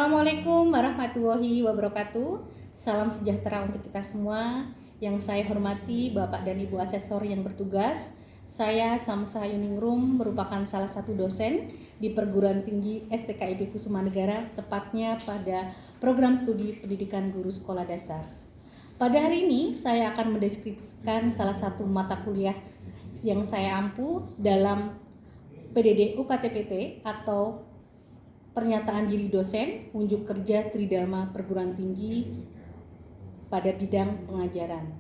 Assalamualaikum warahmatullahi wabarakatuh. Salam sejahtera untuk kita semua. Yang saya hormati Bapak dan Ibu Asesor yang bertugas. Saya Samsa Yuningrum merupakan salah satu dosen di Perguruan Tinggi STKIP Kusumanegara, tepatnya pada program studi pendidikan guru sekolah dasar. Pada hari ini saya akan mendeskripsikan salah satu mata kuliah yang saya ampu dalam PDD UKTPT atau Pernyataan Diri Dosen Unjuk Kerja Tridharma Perguruan Tinggi pada bidang pengajaran.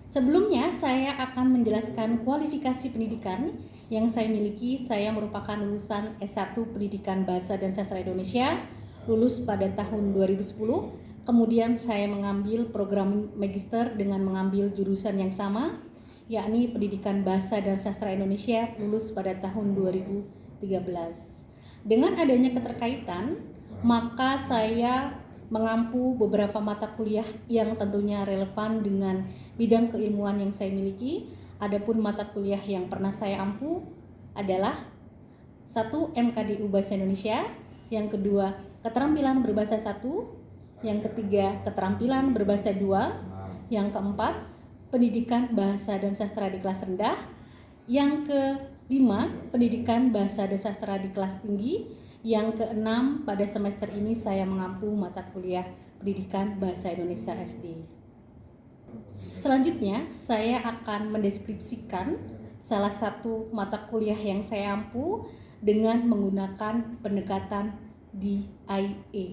Sebelumnya saya akan menjelaskan kualifikasi pendidikan yang saya miliki. Saya merupakan lulusan S1 Pendidikan Bahasa dan Sastra Indonesia, lulus pada tahun 2010. Kemudian saya mengambil program magister dengan mengambil jurusan yang sama, yakni Pendidikan Bahasa dan Sastra Indonesia, lulus pada tahun 2013. Dengan adanya keterkaitan, maka saya mengampu beberapa mata kuliah yang tentunya relevan dengan bidang keilmuan yang saya miliki. Adapun mata kuliah yang pernah saya ampu adalah 1. MKDU Bahasa Indonesia, yang kedua keterampilan berbahasa 1, yang ketiga keterampilan berbahasa 2, yang keempat pendidikan bahasa dan sastra di kelas rendah, yang kelima pendidikan bahasa dan sastra di kelas tinggi, yang keenam pada semester ini saya mengampu mata kuliah pendidikan bahasa Indonesia SD. Selanjutnya saya akan mendeskripsikan salah satu mata kuliah yang saya ampu dengan menggunakan pendekatan DIE.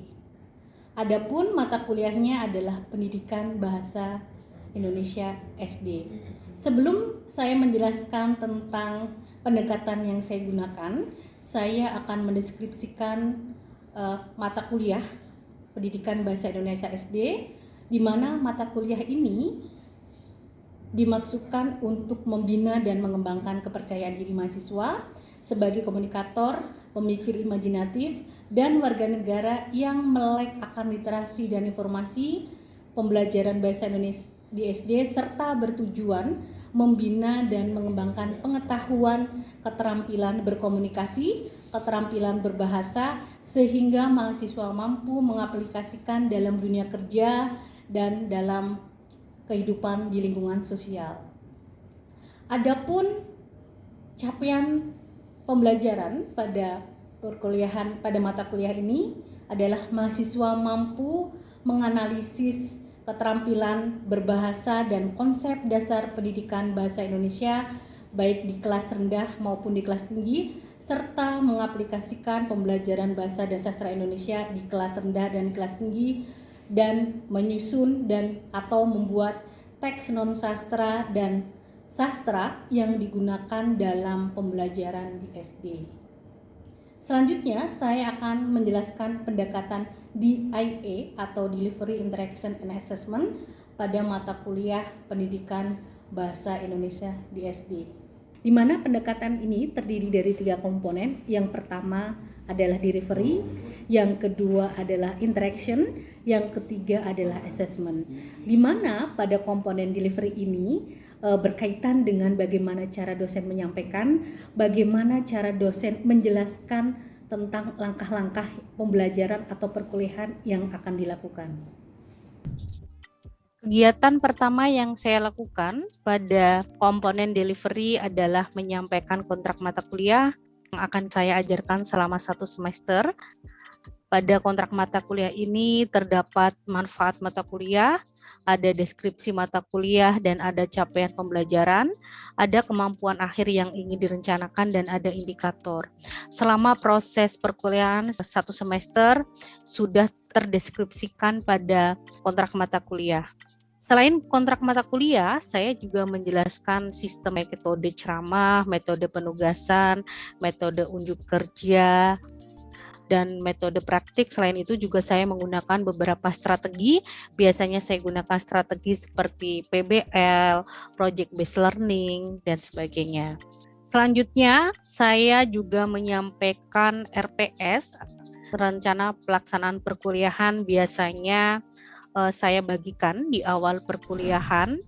Adapun mata kuliahnya adalah pendidikan bahasa Indonesia SD. Sebelum saya menjelaskan tentang pendekatan yang saya gunakan, saya akan mendeskripsikan mata kuliah pendidikan bahasa Indonesia SD, di mana mata kuliah ini dimaksudkan untuk membina dan mengembangkan kepercayaan diri mahasiswa sebagai komunikator, pemikir imajinatif, dan warga negara yang melek akan literasi dan informasi, pembelajaran bahasa Indonesia di SD, serta bertujuan membina dan mengembangkan pengetahuan, keterampilan berkomunikasi, keterampilan berbahasa, sehingga mahasiswa mampu mengaplikasikan dalam dunia kerja dan dalam kehidupan di lingkungan sosial. Adapun capaian pembelajaran pada perkuliahan pada mata kuliah ini adalah mahasiswa mampu menganalisis keterampilan berbahasa dan konsep dasar pendidikan bahasa Indonesia baik di kelas rendah maupun di kelas tinggi, serta mengaplikasikan pembelajaran bahasa dan sastra Indonesia di kelas rendah dan kelas tinggi, dan menyusun dan atau membuat teks non sastra dan sastra yang digunakan dalam pembelajaran di SD. Selanjutnya saya akan menjelaskan pendekatan DIE atau Delivery Interaction and Assessment pada mata kuliah pendidikan bahasa Indonesia di SD. Di mana pendekatan ini terdiri dari 3 komponen. Yang pertama adalah delivery, yang kedua adalah interaction, yang ketiga adalah assessment. Di mana pada komponen delivery ini berkaitan dengan bagaimana cara dosen menyampaikan, bagaimana cara dosen menjelaskan tentang langkah-langkah pembelajaran atau perkuliahan yang akan dilakukan. Kegiatan pertama yang saya lakukan pada komponen delivery adalah menyampaikan kontrak mata kuliah yang akan saya ajarkan selama 1 semester. Pada kontrak mata kuliah ini terdapat manfaat mata kuliah, ada deskripsi mata kuliah, dan ada capaian pembelajaran, ada kemampuan akhir yang ingin direncanakan, dan ada indikator. Selama proses perkuliahan 1 semester sudah terdeskripsikan pada kontrak mata kuliah. Selain kontrak mata kuliah, saya juga menjelaskan sistem metode ceramah, metode penugasan, metode unjuk kerja, dan metode praktik. Selain itu juga saya menggunakan beberapa strategi. Biasanya saya gunakan strategi seperti PBL, Project Based Learning, dan sebagainya. Selanjutnya, saya juga menyampaikan RPS, rencana pelaksanaan perkuliahan. Biasanya saya bagikan di awal perkuliahan.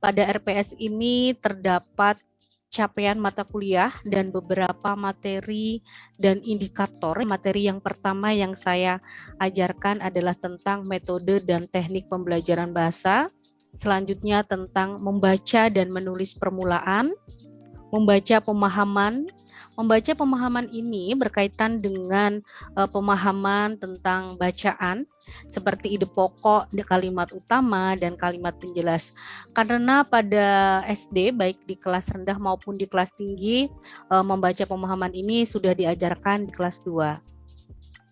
Pada RPS ini terdapat capaian mata kuliah dan beberapa materi dan indikator. Materi yang pertama yang saya ajarkan adalah tentang metode dan teknik pembelajaran bahasa. Selanjutnya tentang membaca dan menulis permulaan, membaca pemahaman. Membaca pemahaman ini berkaitan dengan pemahaman tentang bacaan seperti ide pokok, kalimat utama, dan kalimat penjelas. Karena pada SD, baik di kelas rendah maupun di kelas tinggi, membaca pemahaman ini sudah diajarkan di kelas 2.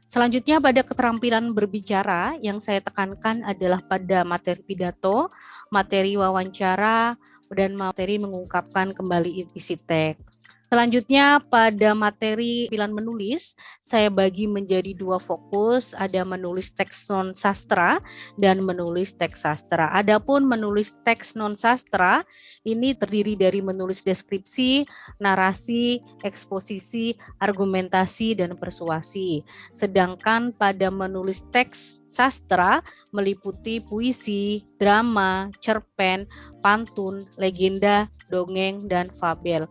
Selanjutnya pada keterampilan berbicara yang saya tekankan adalah pada materi pidato, materi wawancara, dan materi mengungkapkan kembali isi teks. Selanjutnya pada materi pilihan menulis, saya bagi menjadi 2 fokus, ada menulis teks non sastra dan menulis teks sastra. Adapun menulis teks non sastra ini terdiri dari menulis deskripsi, narasi, eksposisi, argumentasi, dan persuasi. Sedangkan pada menulis teks sastra meliputi puisi, drama, cerpen, pantun, legenda, dongeng, dan fabel.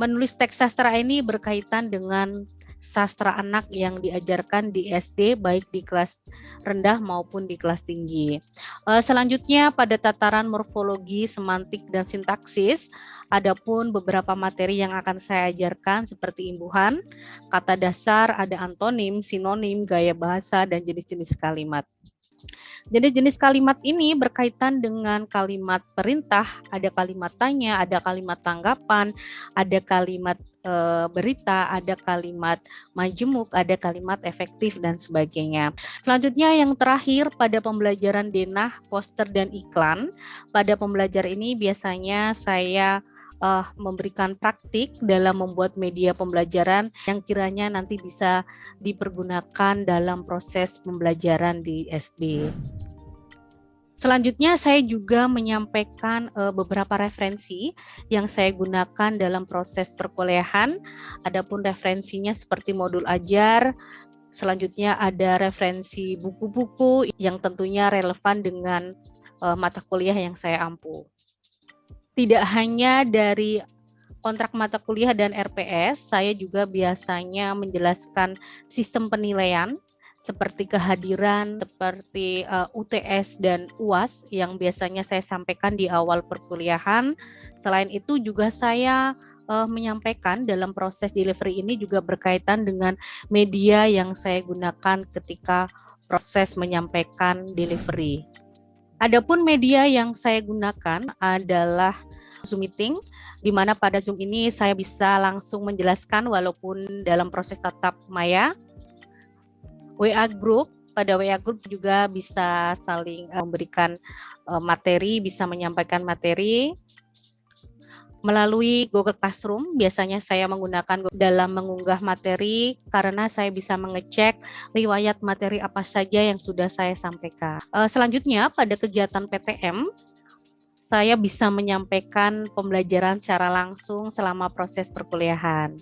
Menulis teks sastra ini berkaitan dengan sastra anak yang diajarkan di SD baik di kelas rendah maupun di kelas tinggi. Selanjutnya pada tataran morfologi, semantik, dan sintaksis, adapun beberapa materi yang akan saya ajarkan seperti imbuhan, kata dasar, ada antonim, sinonim, gaya bahasa, dan jenis-jenis kalimat. Jenis-jenis kalimat ini berkaitan dengan kalimat perintah, ada kalimat tanya, ada kalimat tanggapan, ada kalimat berita, ada kalimat majemuk, ada kalimat efektif, dan sebagainya. Selanjutnya yang terakhir pada pembelajaran denah, poster, dan iklan. Pada pembelajaran ini biasanya saya memberikan praktik dalam membuat media pembelajaran yang kiranya nanti bisa dipergunakan dalam proses pembelajaran di SD. Selanjutnya saya juga menyampaikan beberapa referensi yang saya gunakan dalam proses perkuliahan. Adapun referensinya seperti modul ajar. Selanjutnya ada referensi buku-buku yang tentunya relevan dengan mata kuliah yang saya ampu. Tidak hanya dari kontrak mata kuliah dan RPS, saya juga biasanya menjelaskan sistem penilaian seperti kehadiran, seperti UTS dan UAS yang biasanya saya sampaikan di awal perkuliahan. Selain itu juga saya menyampaikan dalam proses delivery ini juga berkaitan dengan media yang saya gunakan ketika proses menyampaikan delivery. Adapun media yang saya gunakan adalah Zoom meeting, di mana pada Zoom ini saya bisa langsung menjelaskan walaupun dalam proses tatap maya. WA group, pada WA group juga bisa saling memberikan materi, bisa menyampaikan materi. Melalui Google Classroom, biasanya saya menggunakan dalam mengunggah materi karena saya bisa mengecek riwayat materi apa saja yang sudah saya sampaikan. Selanjutnya pada kegiatan PTM, saya bisa menyampaikan pembelajaran secara langsung selama proses perkuliahan.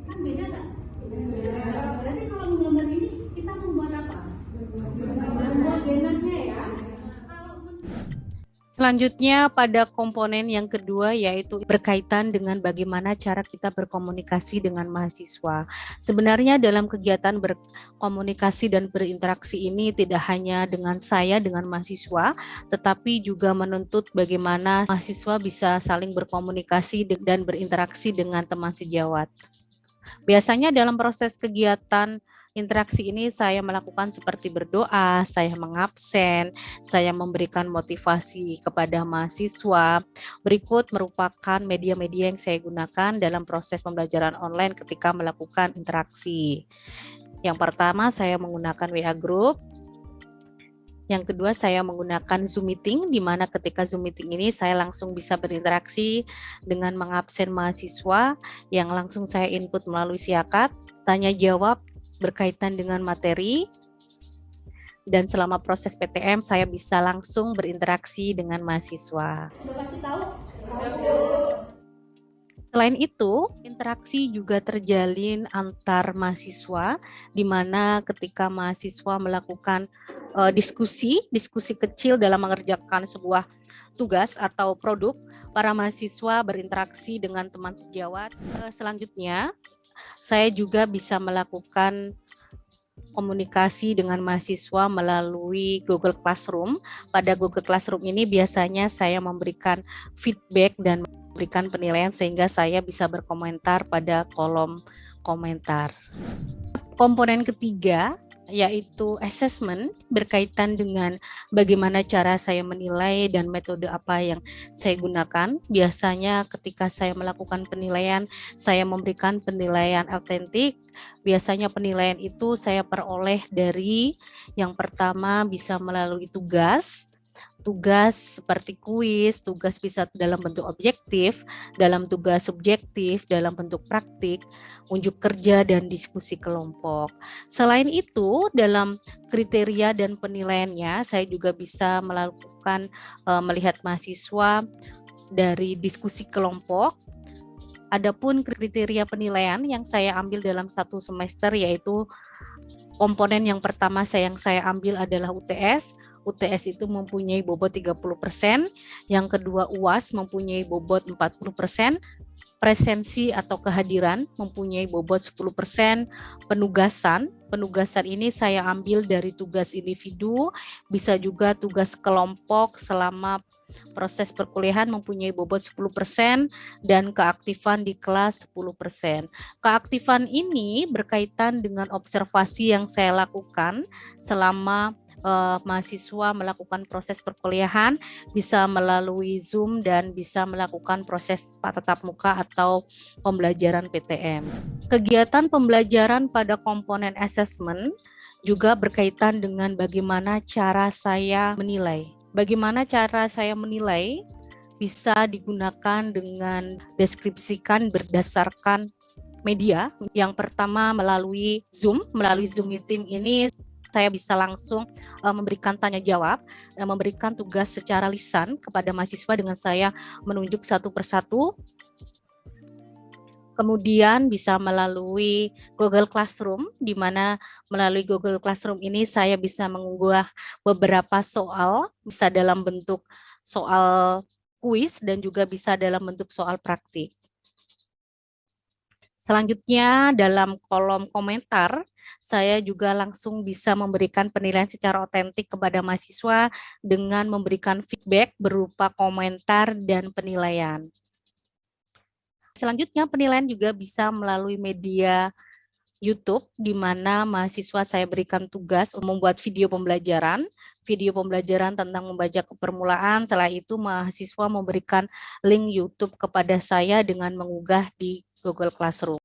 Kan beda nggak? Beda. Berarti kalau menggambar ini kita membuat apa? Membuat denahnya ya. Selanjutnya pada komponen yang kedua yaitu berkaitan dengan bagaimana cara kita berkomunikasi dengan mahasiswa. Sebenarnya dalam kegiatan berkomunikasi dan berinteraksi ini tidak hanya dengan saya, dengan mahasiswa, tetapi juga menuntut bagaimana mahasiswa bisa saling berkomunikasi dan berinteraksi dengan teman sejawat. Biasanya dalam proses kegiatan interaksi ini saya melakukan seperti berdoa, saya mengabsen, saya memberikan motivasi kepada mahasiswa. Berikut merupakan media-media yang saya gunakan dalam proses pembelajaran online ketika melakukan interaksi. Yang pertama saya menggunakan WA Group. Yang kedua saya menggunakan Zoom Meeting, di mana ketika Zoom Meeting ini saya langsung bisa berinteraksi dengan mengabsen mahasiswa yang langsung saya input melalui siakat, tanya jawab berkaitan dengan materi, dan selama proses PTM saya bisa langsung berinteraksi dengan mahasiswa. Udah kasih tahu? Selain itu, interaksi juga terjalin antar mahasiswa, di mana ketika mahasiswa melakukan diskusi kecil dalam mengerjakan sebuah tugas atau produk, para mahasiswa berinteraksi dengan teman sejawat. Selanjutnya, saya juga bisa melakukan komunikasi dengan mahasiswa melalui Google Classroom. Pada Google Classroom ini biasanya saya memberikan feedback dan memberikan penilaian sehingga saya bisa berkomentar pada kolom komentar. Komponen ketiga yaitu assessment, berkaitan dengan bagaimana cara saya menilai dan metode apa yang saya gunakan. Biasanya ketika saya melakukan penilaian, saya memberikan penilaian autentik. Biasanya penilaian itu saya peroleh dari yang pertama bisa melalui tugas seperti kuis, tugas bisa dalam bentuk objektif, dalam tugas subjektif, dalam bentuk praktik, unjuk kerja, dan diskusi kelompok. Selain itu, dalam kriteria dan penilaiannya, saya juga bisa melakukan melihat mahasiswa dari diskusi kelompok. Adapun kriteria penilaian yang saya ambil dalam satu semester yaitu komponen yang pertama yang saya ambil adalah UTS. UTS itu mempunyai bobot 30%, yang kedua UAS mempunyai bobot 40%, presensi atau kehadiran mempunyai bobot 10%, penugasan ini saya ambil dari tugas individu, bisa juga tugas kelompok selama proses perkuliahan mempunyai bobot 10% dan keaktifan di kelas 10%. Keaktifan ini berkaitan dengan observasi yang saya lakukan selama mahasiswa melakukan proses perkuliahan, bisa melalui Zoom dan bisa melakukan proses tatap muka atau pembelajaran PTM. Kegiatan pembelajaran pada komponen assessment juga berkaitan dengan bagaimana cara saya menilai. Bagaimana cara saya menilai bisa digunakan dengan deskripsikan berdasarkan media. Yang pertama melalui Zoom Meeting ini saya bisa langsung memberikan tanya jawab, memberikan tugas secara lisan kepada mahasiswa dengan saya menunjuk satu persatu. Kemudian bisa melalui Google Classroom, di mana melalui Google Classroom ini saya bisa mengunggah beberapa soal, bisa dalam bentuk soal kuis dan juga bisa dalam bentuk soal praktik. Selanjutnya dalam kolom komentar, saya juga langsung bisa memberikan penilaian secara otentik kepada mahasiswa dengan memberikan feedback berupa komentar dan penilaian. Selanjutnya penilaian juga bisa melalui media YouTube, di mana mahasiswa saya berikan tugas untuk membuat video pembelajaran tentang membaca kepermulaan. Setelah itu mahasiswa memberikan link YouTube kepada saya dengan mengunggah di Google Classroom.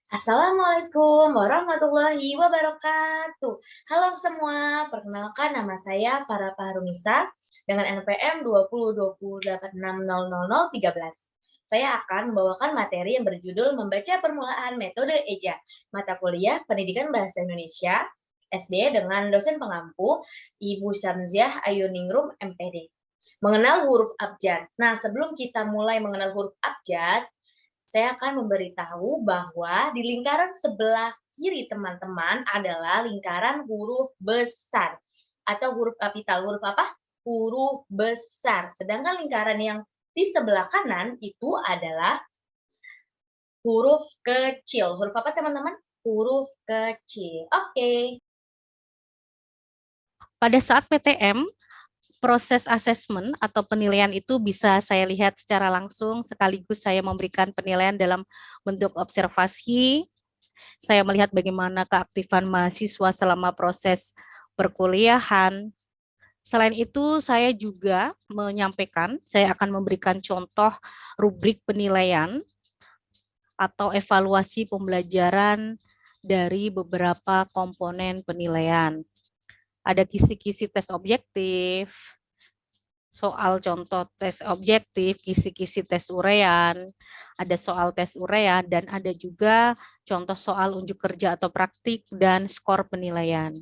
Assalamualaikum warahmatullahi wabarakatuh. Halo semua, perkenalkan nama saya Farah Fahrunisa dengan NPM 2020860013. Saya akan membawakan materi yang berjudul Membaca Permulaan Metode EJA, mata kuliah Pendidikan Bahasa Indonesia SD dengan dosen pengampu Ibu Syamsiah Ayuningrum MPD. Mengenal huruf abjad. Nah, sebelum kita mulai mengenal huruf abjad, saya akan memberitahu bahwa di lingkaran sebelah kiri teman-teman adalah lingkaran huruf besar atau huruf kapital. Huruf apa? Huruf besar. Sedangkan lingkaran yang di sebelah kanan itu adalah huruf kecil. Huruf apa teman-teman? Huruf kecil. Oke. Pada saat PTM, proses asesmen atau penilaian itu bisa saya lihat secara langsung, sekaligus saya memberikan penilaian dalam bentuk observasi. Saya melihat bagaimana keaktifan mahasiswa selama proses perkuliahan. Selain itu, saya juga saya akan memberikan contoh rubrik penilaian atau evaluasi pembelajaran dari beberapa komponen penilaian. Ada kisi-kisi tes objektif, soal contoh tes objektif, kisi-kisi tes uraian, ada soal tes uraian, dan ada juga contoh soal unjuk kerja atau praktik dan skor penilaian.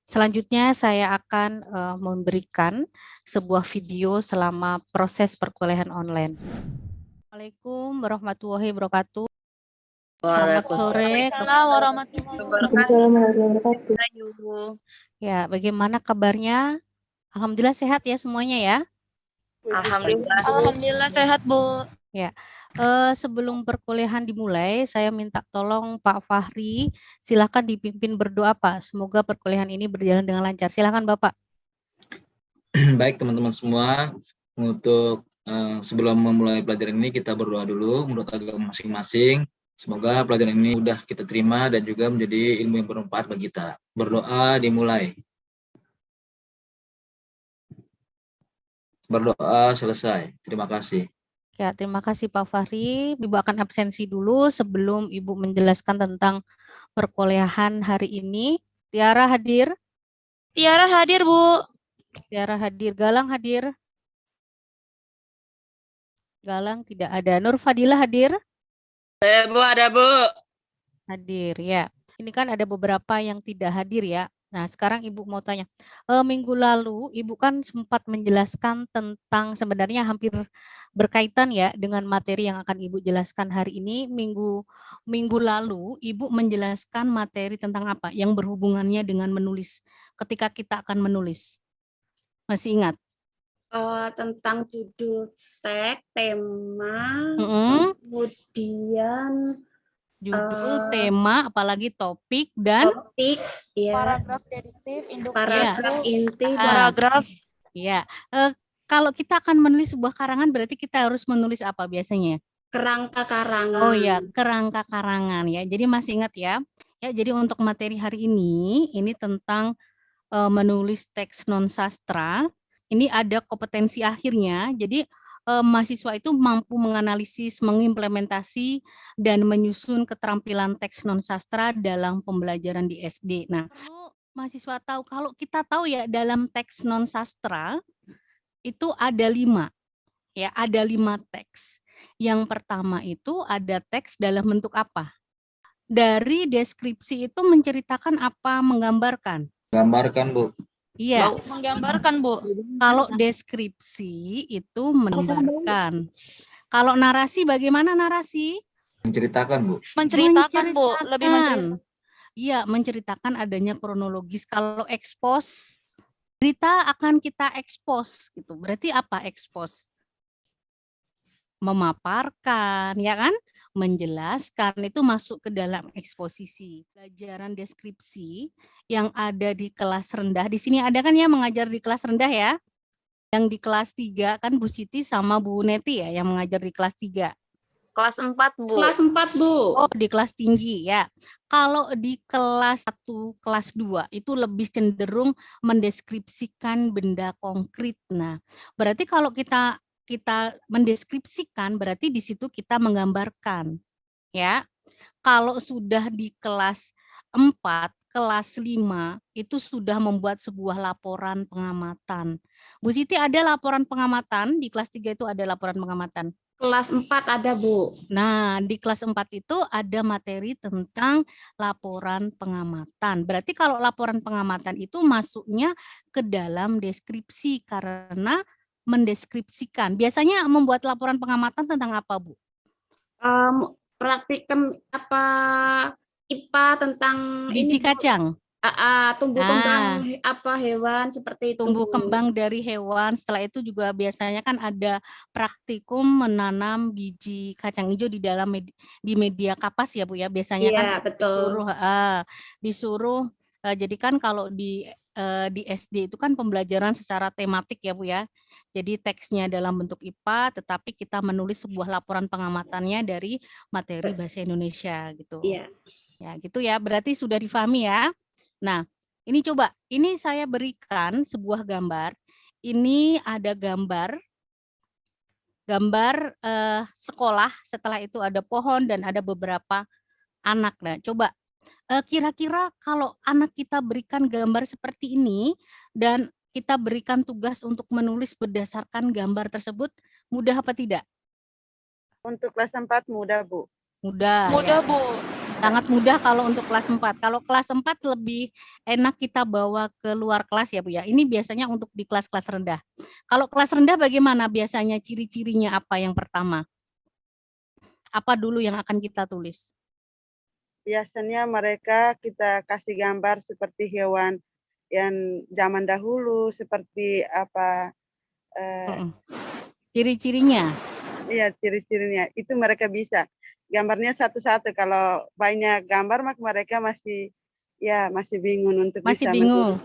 Selanjutnya saya akan memberikan sebuah video selama proses perkuliahan online. Assalamualaikum warahmatullahi wabarakatuh. Selamat sore. Ya, bagaimana kabarnya? Alhamdulillah sehat ya semuanya ya. Alhamdulillah. Alhamdulillah sehat, Bu. Ya. Sebelum perkuliahan dimulai, saya minta tolong Pak Fahri, silakan dipimpin berdoa, Pak. Semoga perkuliahan ini berjalan dengan lancar. Silakan, Bapak. Baik teman-teman semua, untuk sebelum memulai pelajaran ini kita berdoa dulu menurut agama masing-masing. Semoga pelajaran ini mudah kita terima dan juga menjadi ilmu yang bermanfaat bagi kita. Berdoa dimulai. Berdoa selesai. Terima kasih. Ya, terima kasih Pak Fahri. Ibu akan absensi dulu sebelum Ibu menjelaskan tentang perkuliahan hari ini. Tiara hadir? Tiara hadir, Bu. Tiara hadir. Galang hadir? Galang tidak ada. Nur Fadila hadir? Bu, ada Bu. Hadir, ya. Ini kan ada beberapa yang tidak hadir ya. Nah, sekarang Ibu mau tanya. Minggu lalu Ibu kan sempat menjelaskan tentang sebenarnya hampir berkaitan ya dengan materi yang akan Ibu jelaskan hari ini. Minggu lalu Ibu menjelaskan materi tentang apa yang berhubungannya dengan menulis. Ketika kita akan menulis. Masih ingat? Tentang judul tag, tema, kemudian judul, tema, apalagi topik dan topik, ya. Paragraf deduktif, induktif, Paragraf inti, paragraf. Ya, kalau kita akan menulis sebuah karangan berarti kita harus menulis apa biasanya? kerangka karangan. Oh ya, kerangka karangan ya. Jadi masih ingat ya. Ya, jadi untuk materi hari ini tentang menulis teks non sastra. Ini ada kompetensi akhirnya. Jadi mahasiswa itu mampu menganalisis, mengimplementasi, dan menyusun keterampilan teks non sastra dalam pembelajaran di SD. Nah, perlu mahasiswa tahu, kalau kita tahu ya dalam teks non sastra itu ada 5. Ya, ada 5 teks. Yang pertama itu ada teks dalam bentuk apa? Dari deskripsi itu menceritakan apa, menggambarkan? Gambarkan, Bu. Iya. Menggambarkan, Bu. Kalau deskripsi itu menggambarkan. Kalau narasi bagaimana narasi? Menceritakan, Bu. Menceritakan, Bu. Lebih menceritakan. Iya, menceritakan adanya kronologis. Kalau expose, berita akan kita expose gitu. Berarti apa expose? Memaparkan, ya kan? Menjelaskan, itu masuk ke dalam eksposisi. Pelajaran deskripsi yang ada di kelas rendah. Di sini ada kan ya mengajar di kelas rendah ya? Yang di kelas 3 kan Bu Siti sama Bu Neti ya yang mengajar di kelas 3. Kelas 4, Bu. Kelas 4, Bu. Oh, di kelas tinggi ya. Kalau di kelas 1, kelas 2 itu lebih cenderung mendeskripsikan benda konkret. Nah, berarti kalau kita mendeskripsikan berarti di situ kita menggambarkan ya. Kalau sudah di kelas 4, kelas 5 itu sudah membuat sebuah laporan pengamatan. Bu Siti ada laporan pengamatan, di kelas 3 itu ada laporan pengamatan. Kelas 4 ada, Bu. Nah, di kelas 4 itu ada materi tentang laporan pengamatan. Berarti kalau laporan pengamatan itu masuknya ke dalam deskripsi karena mendeskripsikan. Biasanya membuat laporan pengamatan tentang apa, Bu? Praktikum apa IPA tentang Biji kacang. Tumbuh kembang apa hewan seperti itu. Tumbuh kembang dari hewan. Setelah itu juga biasanya kan ada praktikum menanam biji kacang hijau di dalam di media kapas ya Bu ya. Biasanya kan betul. disuruh jadi kan kalau di SD itu kan pembelajaran secara tematik ya Bu ya. Jadi teksnya dalam bentuk IPA tetapi kita menulis sebuah laporan pengamatannya dari materi bahasa Indonesia gitu. Iya. Ya gitu ya. Berarti sudah difahami ya. Nah, ini coba, ini saya berikan sebuah gambar. Ini ada gambar sekolah, setelah itu ada pohon dan ada beberapa anak. Nah, coba kira-kira kalau anak kita berikan gambar seperti ini dan kita berikan tugas untuk menulis berdasarkan gambar tersebut, mudah apa tidak? Untuk kelas 4 mudah, Bu. Mudah. Mudah, Ya. Bu. Sangat mudah kalau untuk kelas 4. Kalau kelas 4 lebih enak kita bawa ke luar kelas ya Bu ya. Ini biasanya untuk di kelas-kelas rendah. Kalau kelas rendah bagaimana biasanya ciri-cirinya apa yang pertama? Apa dulu yang akan kita tulis? Biasanya mereka kita kasih gambar seperti hewan yang zaman dahulu, seperti apa Ciri-cirinya. Iya, ciri-cirinya. Itu mereka bisa. Gambarnya satu-satu. Kalau banyak gambar, maka mereka masih bingung untuk Masih bisa bingung.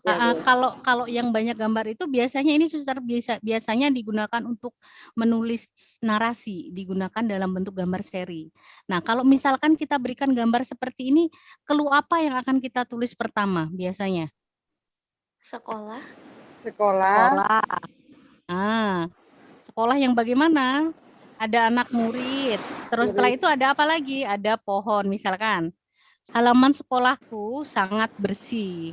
Ya, Bu. Kalau yang banyak gambar itu biasanya ini suster biasanya digunakan untuk menulis narasi, digunakan dalam bentuk gambar seri. Nah, kalau misalkan kita berikan gambar seperti ini, clue apa yang akan kita tulis pertama biasanya? Sekolah. Sekolah. Ah, sekolah yang bagaimana? Ada anak murid. Terus setelah itu ada apa lagi? Ada pohon misalkan. Halaman sekolahku sangat bersih.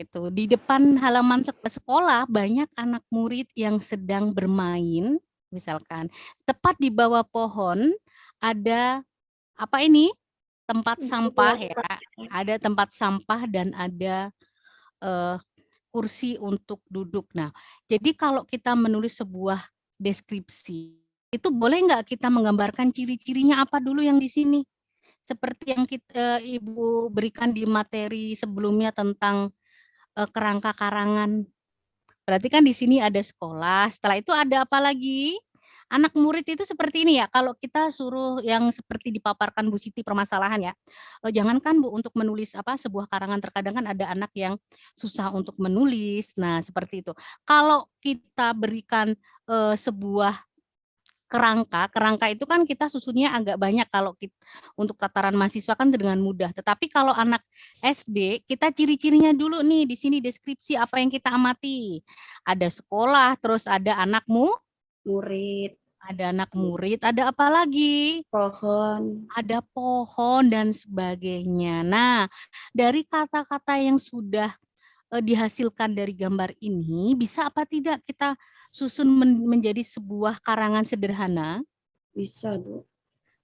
Itu di depan halaman sekolah banyak anak murid yang sedang bermain, misalkan. Tepat di bawah pohon ada apa ini? Tempat sampah ya. Ada tempat sampah dan ada kursi untuk duduk. Nah, jadi kalau kita menulis sebuah deskripsi, itu boleh nggak kita menggambarkan ciri-cirinya apa dulu yang di sini? Seperti yang Ibu berikan di materi sebelumnya tentang kerangka karangan. Berarti kan di sini ada sekolah, setelah itu ada apa lagi? Anak murid itu seperti ini ya, kalau kita suruh yang seperti dipaparkan Bu Siti permasalahan ya, jangankan Bu untuk menulis sebuah karangan, terkadang kan ada anak yang susah untuk menulis, nah seperti itu. Kalau kita berikan sebuah kerangka itu kan kita susunnya agak banyak kalau untuk tataran mahasiswa kan dengan mudah. Tetapi kalau anak SD, kita ciri-cirinya dulu nih di sini deskripsi apa yang kita amati. Ada sekolah, terus ada Murid, ada anak murid, ada apa lagi? pohon. Ada pohon dan sebagainya. Nah, dari kata-kata yang sudah dihasilkan dari gambar ini, bisa apa tidak kita susun menjadi sebuah karangan sederhana? Bisa, Bu.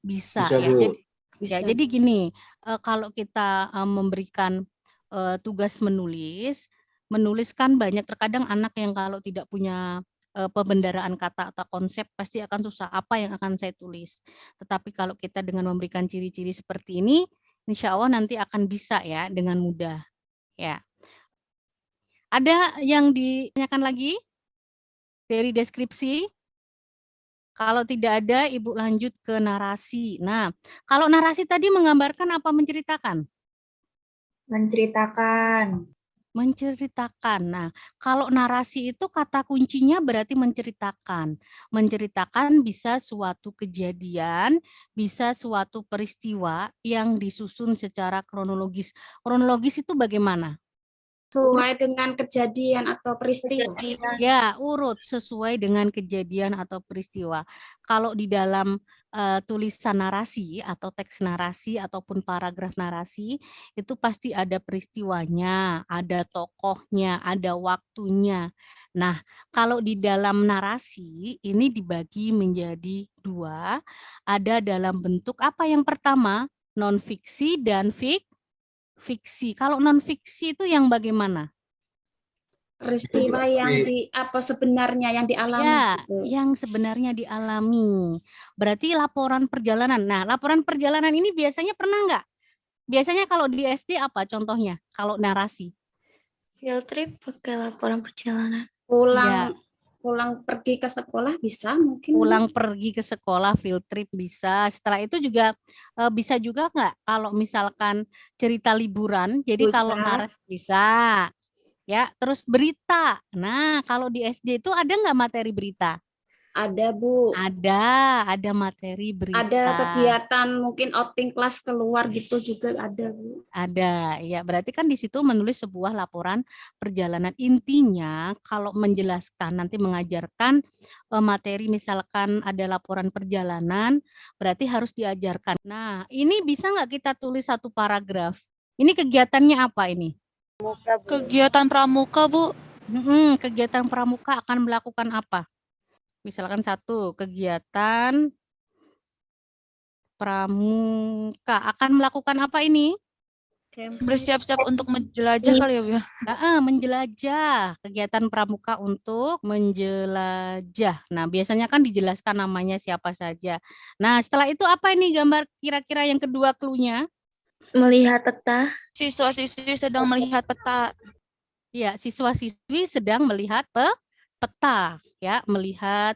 Bisa Bisa, ya. Bu. Jadi gini, kalau kita memberikan tugas menulis kan banyak terkadang anak yang kalau tidak punya pembendaraan kata atau konsep pasti akan susah apa yang akan saya tulis. Tetapi kalau kita dengan memberikan ciri-ciri seperti ini, insya Allah nanti akan bisa ya dengan mudah. Ya. Ada yang ditanyakan lagi dari deskripsi? Kalau tidak ada, Ibu lanjut ke narasi. Nah, kalau narasi tadi menggambarkan apa menceritakan? Menceritakan. Menceritakan. Nah, kalau narasi itu kata kuncinya berarti menceritakan. Menceritakan bisa suatu kejadian, bisa suatu peristiwa yang disusun secara kronologis. Kronologis itu bagaimana? Sesuai dengan kejadian atau peristiwa. Ya, urut sesuai dengan kejadian atau peristiwa. Kalau di dalam tulisan narasi atau teks narasi ataupun paragraf narasi, itu pasti ada peristiwanya, ada tokohnya, ada waktunya. Nah, kalau di dalam narasi, ini dibagi menjadi dua, ada dalam bentuk apa yang pertama? Non-fiksi dan fiksi. Kalau non-fiksi itu yang bagaimana? Peristiwa yang sebenarnya yang dialami. Ya, gitu. yang sebenarnya dialami. Berarti laporan perjalanan. Nah, laporan perjalanan ini biasanya pernah nggak? Biasanya kalau di SD apa contohnya? Kalau narasi. Field trip pakai laporan perjalanan. Pulang pergi ke sekolah bisa mungkin. Pulang pergi ke sekolah, field trip bisa. Setelah itu juga bisa juga nggak? Kalau misalkan cerita liburan, jadi Bisa. kalau narasi bisa. Ya, terus berita. Nah, kalau di SD itu ada nggak materi berita? Ada, Bu. Ada materi berita. Ada kegiatan mungkin outing kelas keluar gitu juga ada, Bu. Ada, ya berarti kan di situ menulis sebuah laporan perjalanan. Intinya kalau menjelaskan nanti mengajarkan materi misalkan ada laporan perjalanan, berarti harus diajarkan. Nah, ini bisa nggak kita tulis satu paragraf? Ini kegiatannya apa ini? Kegiatan pramuka, Bu. Kegiatan pramuka akan melakukan apa? Misalkan satu, kegiatan pramuka akan melakukan apa ini? Bersiap-siap untuk menjelajah kali ya, Bu. Menjelajah, kegiatan pramuka untuk menjelajah. Nah, biasanya kan dijelaskan namanya siapa saja. Nah, setelah itu apa ini gambar kira-kira yang kedua clue-nya? Melihat peta. Siswa-siswi sedang melihat peta. Ya, siswa-siswi sedang melihat peta. peta ya, melihat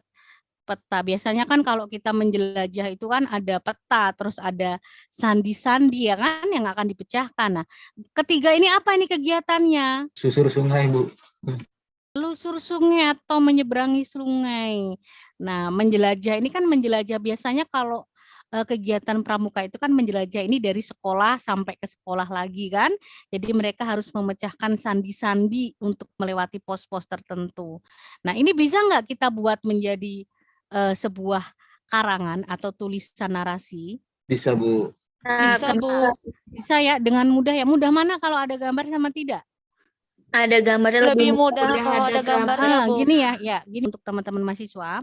peta. Biasanya kan kalau kita menjelajah itu kan ada peta, terus ada sandi-sandi ya kan yang akan dipecahkan. Nah, ketiga ini apa ini kegiatannya? Susur sungai, Bu. Telusur sungai atau menyeberangi sungai. Nah, menjelajah ini kan menjelajah biasanya kalau kegiatan pramuka itu kan menjelajah ini dari sekolah sampai ke sekolah lagi kan. Jadi mereka harus memecahkan sandi-sandi untuk melewati pos-pos tertentu. Nah, ini bisa nggak kita buat menjadi sebuah karangan atau tulisan narasi? Bisa, Bu. Bisa, Bu. Bisa ya, dengan mudah ya. Mudah mana kalau ada gambar sama tidak? Ada gambarnya Lebih lebih mudah Udah kalau ada ada gambarnya, Bu. Gini ya, gini untuk teman-teman mahasiswa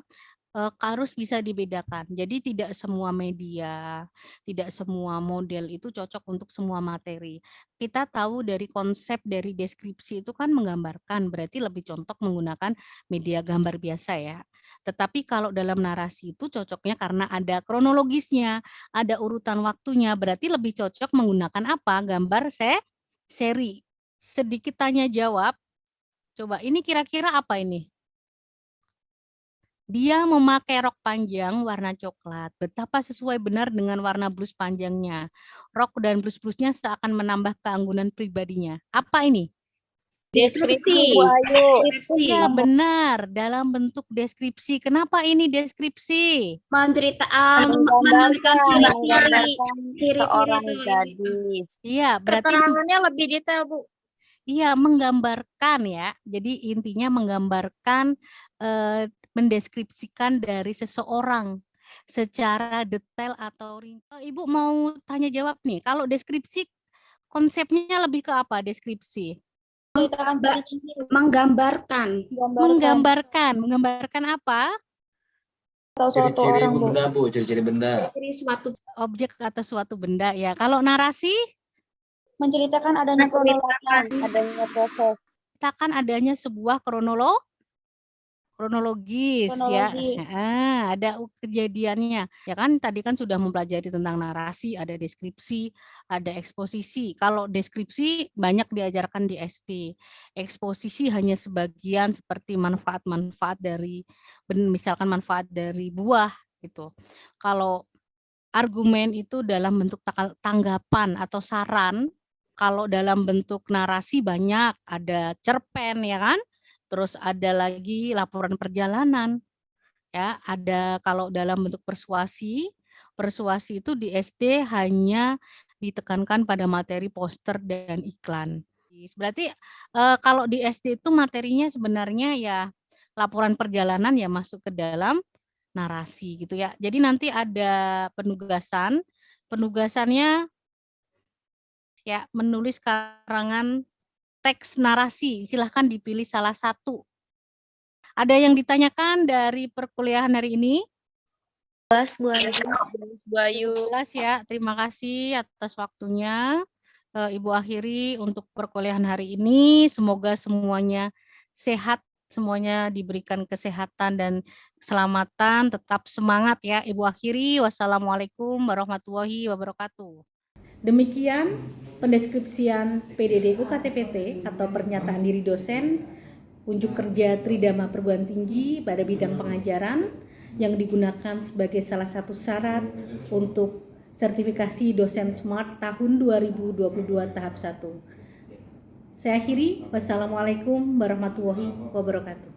harus bisa dibedakan. Jadi tidak semua media, tidak semua model itu cocok untuk semua materi. Kita tahu dari konsep dari deskripsi itu kan menggambarkan, berarti lebih contoh menggunakan media gambar biasa ya. Tetapi kalau dalam narasi itu cocoknya karena ada kronologisnya, ada urutan waktunya, berarti lebih cocok menggunakan apa? Gambar seri. Sedikit tanya jawab. Coba ini kira-kira apa ini? Dia memakai rok panjang warna coklat. Betapa sesuai benar dengan warna blus panjangnya. Rok dan blus-blusnya seakan menambah keanggunan pribadinya. Apa ini? Deskripsi. Ya benar, dalam bentuk deskripsi. Kenapa ini deskripsi? Menampilkan ciri-ciri seorang itu. gadis. Iya, berarti Keterangannya lebih detail, Bu. iya menggambarkan ya. Jadi intinya menggambarkan, mendeskripsikan dari seseorang secara detail atau Ibu mau tanya jawab nih. Kalau deskripsi konsepnya lebih ke apa deskripsi? Menggambarkan. Menggambarkan apa? Ciri-ciri benda, Bu. Ciri-ciri benda. Ciri suatu Objek atau suatu benda ya. Kalau narasi? Menceritakan adanya proses. Ceritakan adanya sebuah kronologis ya. Ada kejadiannya. Ya kan tadi kan sudah mempelajari tentang narasi, ada deskripsi, ada eksposisi. Kalau deskripsi banyak diajarkan di SD. Eksposisi hanya sebagian seperti manfaat-manfaat dari misalkan manfaat dari buah gitu. Kalau argumen itu dalam bentuk tanggapan atau saran. Kalau dalam bentuk narasi banyak, ada cerpen ya kan? Terus ada lagi laporan perjalanan. Ya, ada kalau dalam bentuk persuasi itu di SD hanya ditekankan pada materi poster dan iklan. Berarti kalau di SD itu materinya sebenarnya ya laporan perjalanan ya masuk ke dalam narasi gitu ya. Jadi nanti ada penugasannya ya menulis karangan teks narasi, silahkan dipilih salah satu. Ada yang ditanyakan dari perkuliahan hari ini? Jelas, Bu Ayu. Jelas ya, terima kasih atas waktunya. Ibu akhiri untuk perkuliahan hari ini. Semoga semuanya sehat, semuanya diberikan kesehatan dan keselamatan. Tetap semangat ya. Ibu akhiri. Wassalamualaikum warahmatullahi wabarakatuh. Demikian pendeskripsian PDD UKT-PT atau pernyataan diri dosen unjuk kerja Tridharma Perguruan Tinggi pada bidang pengajaran yang digunakan sebagai salah satu syarat untuk sertifikasi dosen smart tahun 2022 tahap 1. Saya akhiri. Wassalamualaikum warahmatullahi wabarakatuh.